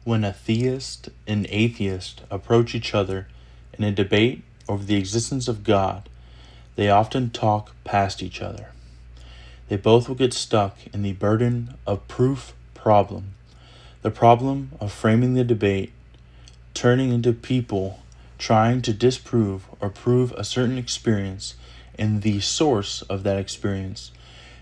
When a theist and atheist approach each other in a debate over the existence of God, they often talk past each other. They both will get stuck in the burden of proof problem, the problem of framing the debate, turning into people trying to disprove or prove a certain experience and the source of that experience.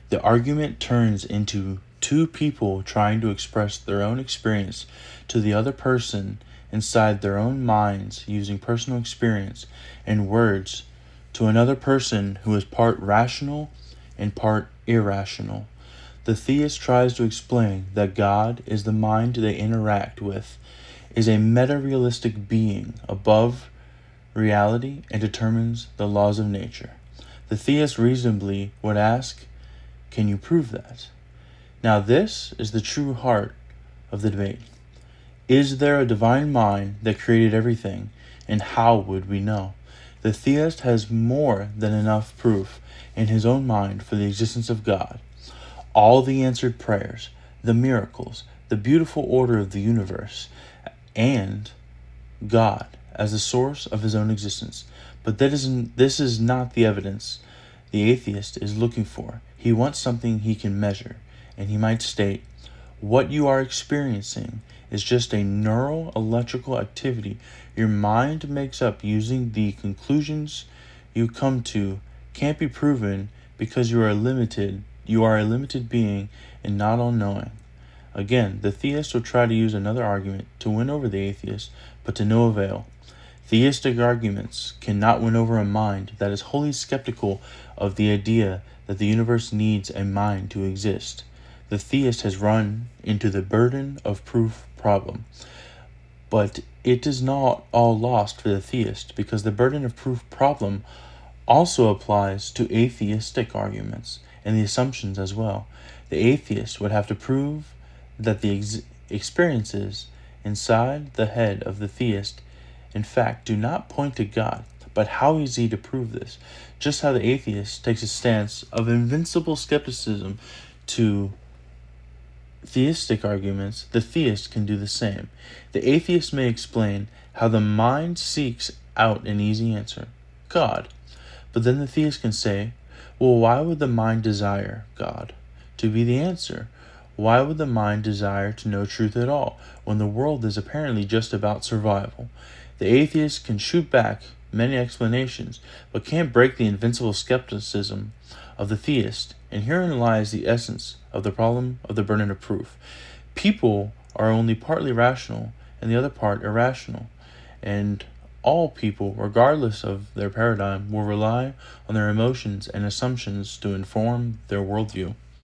The argument turns into two people trying to express their own experience to the other person inside their own minds using personal experience and words to another person who is part rational and part irrational. The theist tries to explain that God is the mind they interact with, is a meta-realistic being above reality and determines the laws of nature. The theist reasonably would ask, can you prove that? Now this is the true heart of the debate. Is there a divine mind that created everything, and how would we know? The theist has more than enough proof in his own mind for the existence of God. All the answered prayers, the miracles, the beautiful order of the universe, and God as the source of his own existence. But this is not the evidence the atheist is looking for. He wants something he can measure, and he might state, what you are experiencing is just a neural electrical activity your mind makes up using the conclusions you come to can't be proven because you are a limited being and not all knowing. Again, the theist will try to use another argument to win over the atheist, but to no avail. Theistic arguments cannot win over a mind that is wholly skeptical of the idea that the universe needs a mind to exist. The theist has run into the burden of proof problem. But it is not all lost for the theist, because the burden of proof problem also applies to atheistic arguments and the assumptions as well. The atheist would have to prove that the experiences inside the head of the theist in fact do not point to God. But how is he to prove this? Just how the atheist takes a stance of invincible skepticism to theistic arguments, the theist can do the same. The atheist may explain how the mind seeks out an easy answer, God. But then the theist can say, well, why would the mind desire God to be the answer? Why would the mind desire to know truth at all, when the world is apparently just about survival? The atheist can shoot back many explanations, but can't break the invincible skepticism of the theist, and herein lies the essence of the problem of the burden of proof. People are only partly rational, and the other part irrational, and all people, regardless of their paradigm, will rely on their emotions and assumptions to inform their worldview.